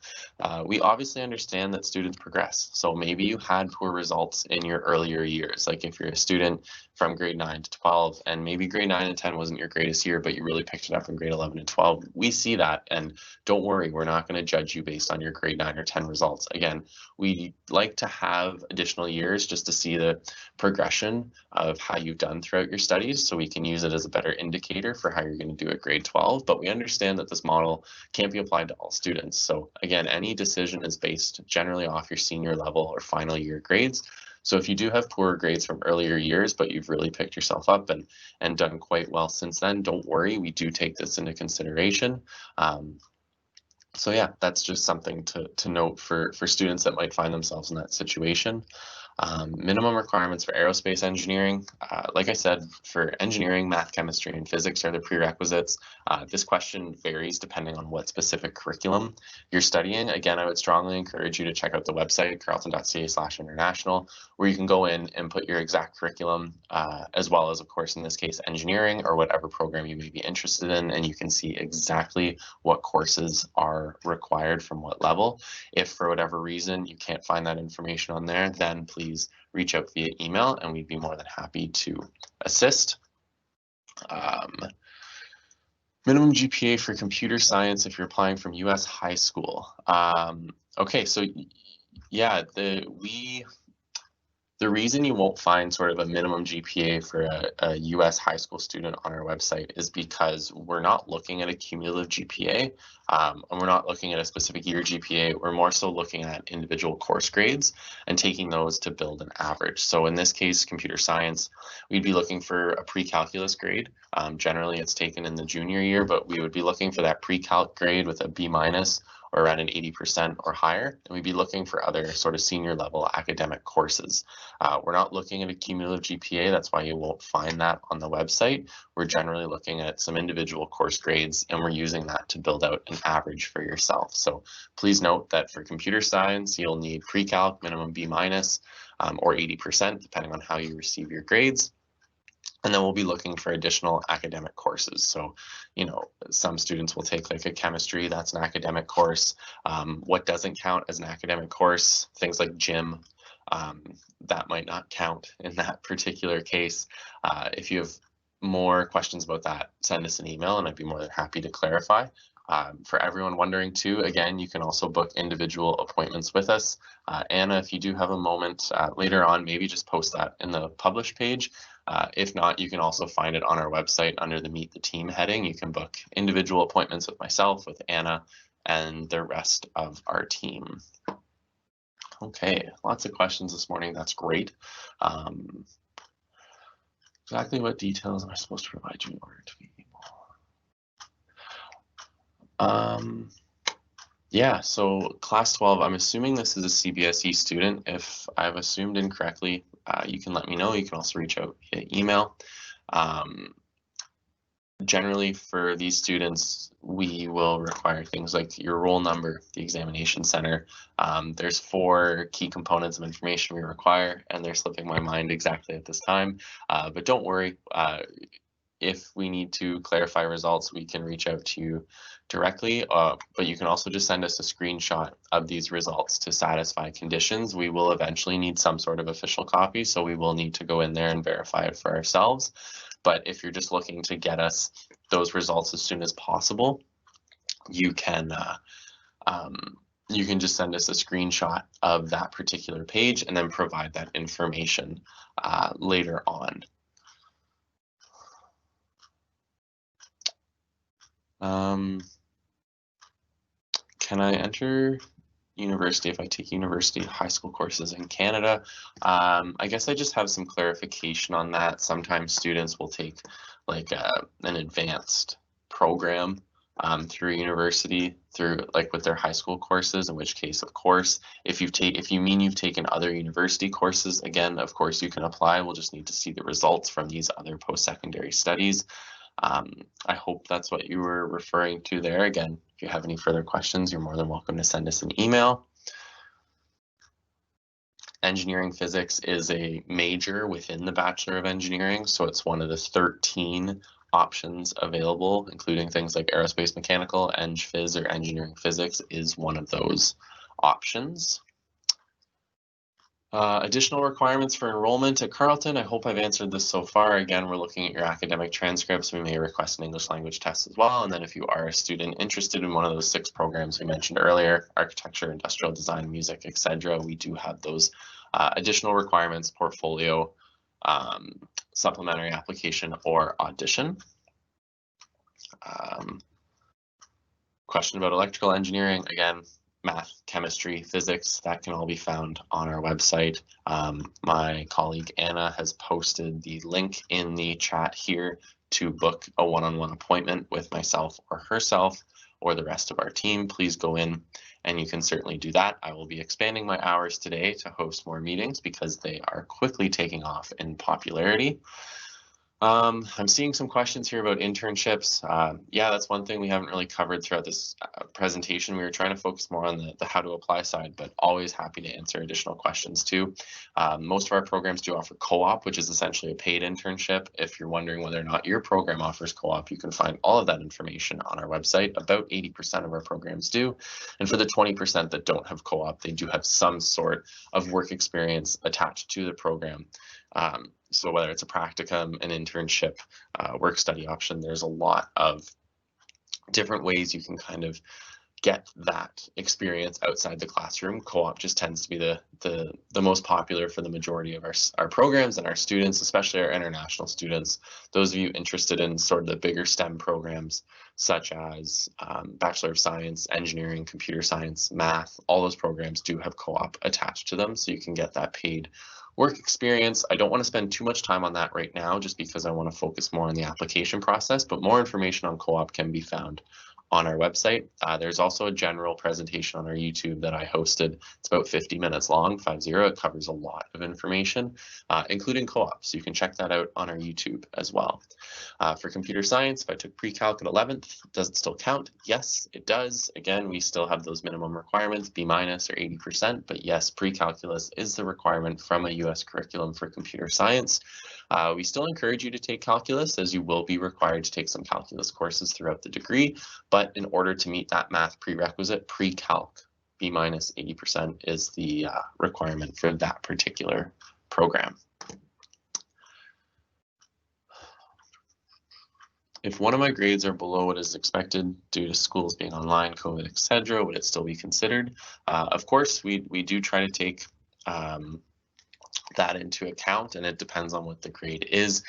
We obviously understand that students progress, so maybe you had poor results in your earlier years, like if you're a student from grade 9 to 12 and maybe grade 9 and 10 wasn't your greatest year, but you really picked it up in grade 11 and 12. We see that, and don't worry, we're not going to judge you based on your grade 9 or 10 results. Again, we like to have additional years just to see the progression of how you've done throughout your studies, so we can use it as a better indicator for how you're going to do at grade 12. But we understand that this model can't be applied to all students. So again, any decision is based generally off your senior level or final year grades. So if you do have poorer grades from earlier years, but you've really picked yourself up and done quite well since then, don't worry, we do take this into consideration. So yeah, that's just something to note for students that might find themselves in that situation. Minimum requirements for aerospace engineering. Like I said, for engineering, math, chemistry, and physics are the prerequisites. This question varies depending on what specific curriculum you're studying. Again, I would strongly encourage you to check out the website, carleton.ca/international, where you can go in and put your exact curriculum, as well as, of course, in this case, engineering or whatever program you may be interested in, and you can see exactly what courses are required from what level. If for whatever reason you can't find that information on there, then please reach out via email and we'd be more than happy to assist. Minimum GPA for computer science if you're applying from US high school. Okay, so yeah, the reason you won't find sort of a minimum GPA for a US high school student on our website is because we're not looking at a cumulative GPA, and we're not looking at a specific year GPA. We're more so looking at individual course grades and taking those to build an average. So in this case, computer science, we'd be looking for a pre-calculus grade. Generally, it's taken in the junior year, but we would be looking for that pre-calc grade with a B- or around an 80% or higher, and we'd be looking for other sort of senior level academic courses. We're not looking at a cumulative GPA, that's why you won't find that on the website. We're generally looking at some individual course grades, and we're using that to build out an average for yourself. So please note that for computer science, you'll need pre-calc, minimum B- or 80%, depending on how you receive your grades. And then we'll be looking for additional academic courses. So, you know, some students will take like a chemistry, that's an academic course. What doesn't count as an academic course, things like gym, that might not count in that particular case. If you have more questions about that, send us an email and I'd be more than happy to clarify. For everyone wondering too, again, you can also book individual appointments with us. Anna, if you do have a moment later on, maybe just post that in the publish page. If not, you can also find it on our website under the Meet the Team heading. You can book individual appointments with myself, with Anna, and the rest of our team. Okay, lots of questions this morning. That's great. Exactly what details am I supposed to provide you in order to be able? Yeah, so class 12, I'm assuming this is a CBSE student. If I've assumed incorrectly, you can let me know. You can also reach out via email. Generally, for these students, we will require things like your roll number, the examination center. There's 4 key components of information we require, and they're slipping my mind exactly at this time. But don't worry, if we need to clarify results, we can reach out to you directly, but you can also just send us a screenshot of these results to satisfy conditions. We will eventually need some sort of official copy, so we will need to go in there and verify it for ourselves. But if you're just looking to get us those results as soon as possible, you can just send us a screenshot of that particular page and then provide that information later on. Can I enter university if I take university high school courses in Canada? I guess I just have some clarification on that. Sometimes students will take like an advanced program through university, through like with their high school courses, in which case, of course, if you mean you've taken other university courses, again, of course you can apply. We'll just need to see the results from these other post-secondary studies. I hope that's what you were referring to there. Again, if you have any further questions, you're more than welcome to send us an email. Engineering physics is a major within the Bachelor of Engineering, so it's one of the 13 options available, including things like aerospace mechanical, eng phys, or engineering physics is one of those options. Additional requirements for enrollment at Carleton. I hope I've answered this so far. Again, we're looking at your academic transcripts. We may request an English language test as well. And then if you are a student interested in one of those 6 programs we mentioned earlier, architecture, industrial design, music, etc., we do have those additional requirements, portfolio, supplementary application, or audition. Question about electrical engineering. Again, math, chemistry, physics, that can all be found on our website. My colleague Anna has posted the link in the chat here to book a one-on-one appointment with myself or herself or the rest of our team. Please go in and you can certainly do that. I will be expanding my hours today to host more meetings because they are quickly taking off in popularity. I'm seeing some questions here about internships. Yeah, that's one thing we haven't really covered throughout this presentation. We were trying to focus more on the how to apply side, but always happy to answer additional questions too. Most of our programs do offer co-op, which is essentially a paid internship. If you're wondering whether or not your program offers co-op, you can find all of that information on our website. About 80% of our programs do. And for the 20% that don't have co-op, they do have some sort of work experience attached to the program. So whether it's a practicum, an internship, work study option, there's a lot of different ways you can kind of get that experience outside the classroom. Co-op just tends to be the most popular for the majority of our programs and our students, especially our international students. Those of you interested in sort of the bigger STEM programs, such as Bachelor of Science, Engineering, Computer Science, Math, all those programs do have co-op attached to them, so you can get that paid work experience. I don't want to spend too much time on that right now, just because I want to focus more on the application process, but more information on co-op can be found on our website. There's also a general presentation on our YouTube that I hosted. It's about 50 minutes long, 50. It covers a lot of information, including co-op. So you can check that out on our YouTube as well. For computer science, if I took pre-calc at 11th, does it still count? Yes, it does. Again, we still have those minimum requirements, B- or 80%, but yes, pre-calculus is the requirement from a US curriculum for computer science. We still encourage you to take calculus, as you will be required to take some calculus courses throughout the degree, but in order to meet that math prerequisite, pre-calc, B- 80% is the requirement for that particular program. If one of my grades are below what is expected due to schools being online, COVID, etc., would it still be considered? Of course, we do try to take that into account, and it depends on what the grade is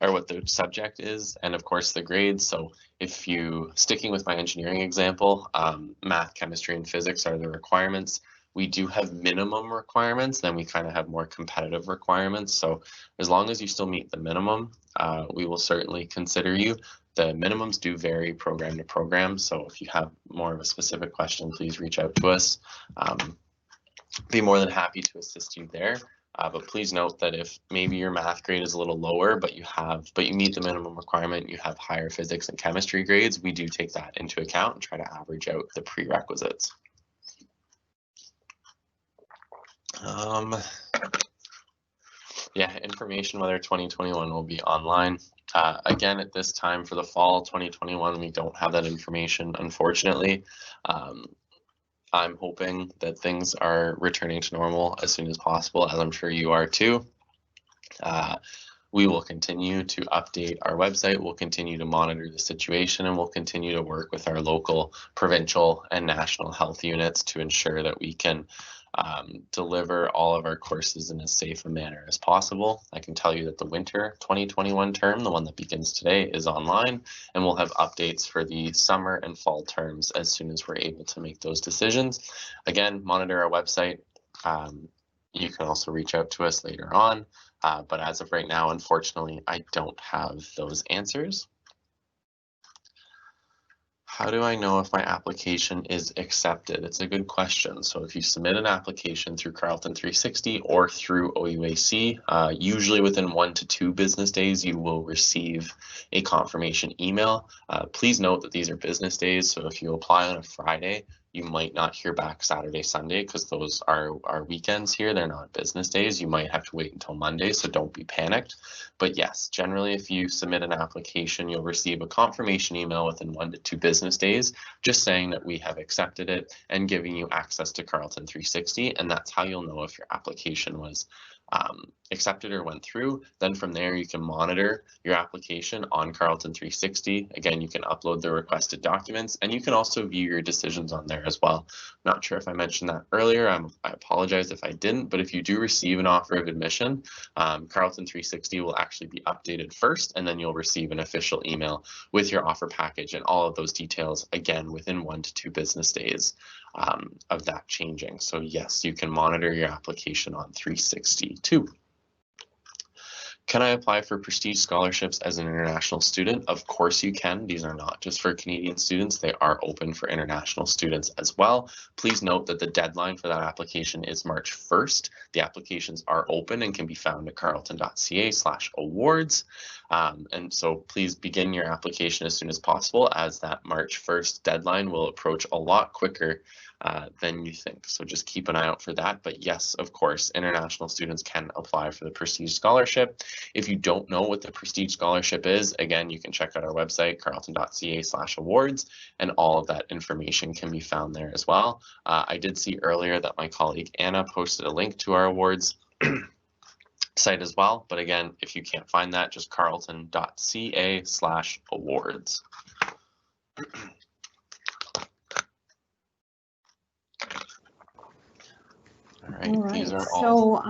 or what the subject is, and of course the grades. So if you, sticking with my engineering example, math, chemistry, and physics are the requirements. We do have minimum requirements, then we kind of have more competitive requirements. So as long as you still meet the minimum, we will certainly consider you. The minimums do vary program to program, so if you have more of a specific question, please reach out to us. Be more than happy to assist you there. But please note that if maybe your math grade is a little lower, but you meet the minimum requirement, you have higher physics and chemistry grades, we do take that into account and try to average out the prerequisites. Yeah, information whether 2021 will be online. Again, at this time for the fall 2021, we don't have that information, unfortunately. I'm hoping that things are returning to normal as soon as possible, as I'm sure you are too. We will continue to update our website, we'll continue to monitor the situation, and we'll continue to work with our local, provincial, and national health units to ensure that we can deliver all of our courses in as safe a manner as possible. I can tell you that the winter 2021 term, the one that begins today, is online, and we'll have updates for the summer and fall terms as soon as we're able to make those decisions. Again, monitor our website. You can also reach out to us later on, but as of right now, unfortunately, I don't have those answers. How do I know if my application is accepted? It's a good question. So if you submit an application through Carleton 360 or through OUAC, usually within 1 to 2 business days, you will receive a confirmation email. Please note that these are business days. So if you apply on a Friday, you might not hear back Saturday, Sunday, because those are our weekends here. They're not business days. You might have to wait until Monday, so don't be panicked. But yes, generally, if you submit an application, you'll receive a confirmation email within 1 to 2 business days, just saying that we have accepted it and giving you access to Carleton 360. And that's how you'll know if your application was accepted or went through. Then from there, you can monitor your application on Carleton 360. Again, you can upload the requested documents, and you can also view your decisions on there as well. Not sure if I mentioned that earlier. I apologize if I didn't, but if you do receive an offer of admission, Carleton 360 will actually be updated first, and then you'll receive an official email with your offer package and all of those details, again, within 1 to 2 business days of that changing. So yes, you can monitor your application on 360 too. Can I apply for prestige scholarships as an international student? Of course you can. These are not just for Canadian students. They are open for international students as well. Please note that the deadline for that application is March 1st. The applications are open and can be found at carleton.ca/awards. And so please begin your application as soon as possible, as that March 1st deadline will approach a lot quicker than you think. So just keep an eye out for that. But yes, of course, international students can apply for the Prestige Scholarship. If you don't know what the Prestige Scholarship is, again, you can check out our website, carleton.ca/awards, and all of that information can be found there as well. I did see earlier that my colleague Anna posted a link to our awards. site as well. But again, if you can't find that, just carleton.ca/awards. All right. These are all. So,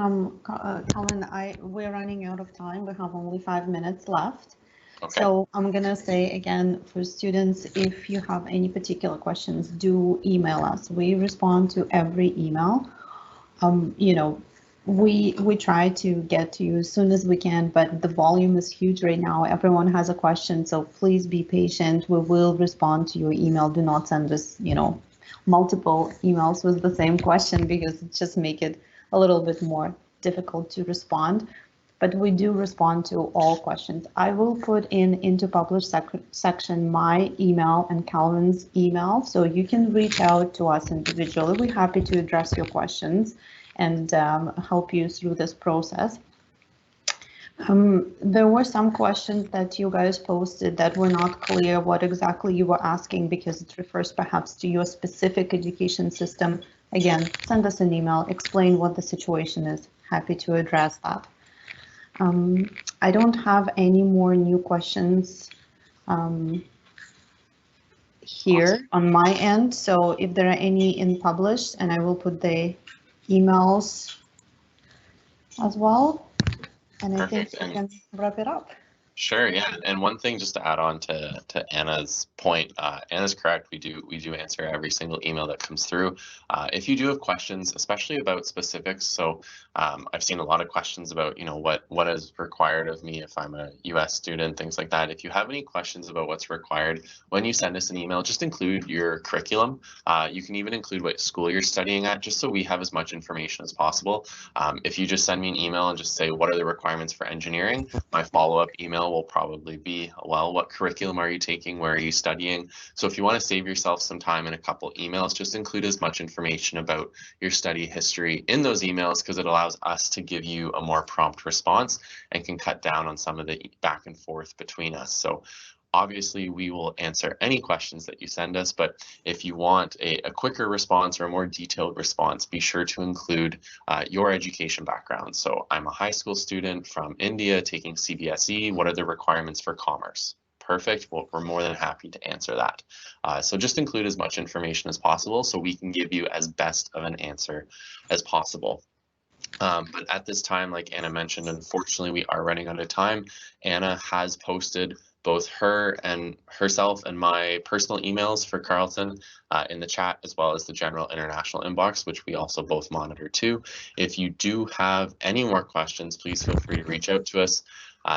Colin, we're running out of time. We have only 5 minutes left. Okay. So I'm gonna say again for students, if you have any particular questions, do email us. We respond to every email. You know, we try to get to you as soon as we can, but the volume is huge right now. Everyone has a question, so please be patient. We will respond to your email. Do not send us, you know, multiple emails with the same question, because it just make it a little bit more difficult to respond. But we do respond to all questions. I will put into published section my email and Calvin's email, so you can reach out to us individually. We're happy to address your questions and help you through this process. There were some questions that you guys posted that were not clear what exactly you were asking, because it refers perhaps to your specific education system. Again, send us an email, explain what the situation is. Happy to address that. I don't have any more new questions here on my end. So if there are any in published, and I will put the emails as well. And I think we can wrap it up. Sure, yeah, and one thing just to add on to Anna's point, Anna's correct. We do answer every single email that comes through. If you do have questions, especially about specifics, so I've seen a lot of questions about, you know, what is required of me if I'm a U.S. student, things like that. If you have any questions about what's required, when you send us an email, just include your curriculum. You can even include what school you're studying at, just so we have as much information as possible. If you just send me an email and just say, what are the requirements for engineering? My follow-up email will probably be, well, what curriculum are you taking? Where are you studying? So if you want to save yourself some time in a couple emails, just include as much information about your study history in those emails, because it allows us to give you a more prompt response and can cut down on some of the back and forth between us. So obviously, we will answer any questions that you send us, but if you want a quicker response or a more detailed response, be sure to include your education background. So I'm a high school student from India taking CBSE. What are the requirements for commerce? Perfect. Well, we're more than happy to answer that. So just include as much information as possible so we can give you as best of an answer as possible. But at this time, like Anna mentioned, unfortunately, we are running out of time. Anna has posted both herself and my personal emails for Carleton in the chat, as well as the general international inbox, which we also both monitor too. If you do have any more questions, please feel free to reach out to us.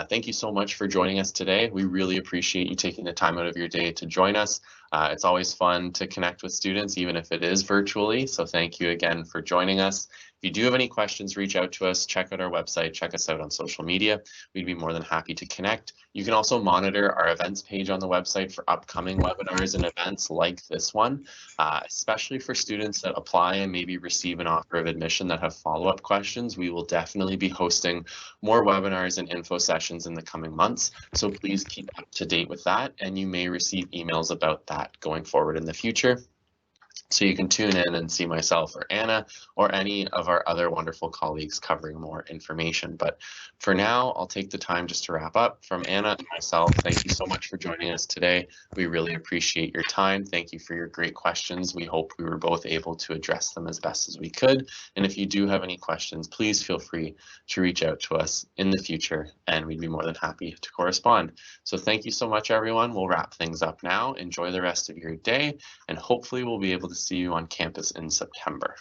Thank you so much for joining us today. We really appreciate you taking the time out of your day to join us. It's always fun to connect with students, even if it is virtually. So thank you again for joining us. If you do have any questions, reach out to us, check out our website, check us out on social media. We'd be more than happy to connect. You can also monitor our events page on the website for upcoming webinars and events like this one, especially for students that apply and maybe receive an offer of admission that have follow-up questions. We will definitely be hosting more webinars and info sessions in the coming months. So please keep up to date with that, and you may receive emails about that going forward in the future. So you can tune in and see myself or Anna or any of our other wonderful colleagues covering more information. But for now, I'll take the time just to wrap up. From Anna and myself, thank you so much for joining us today. We really appreciate your time. Thank you for your great questions. We hope we were both able to address them as best as we could. And if you do have any questions, please feel free to reach out to us in the future, and we'd be more than happy to correspond. So thank you so much, everyone. We'll wrap things up now. Enjoy the rest of your day, and hopefully we'll be able to see you on campus in September.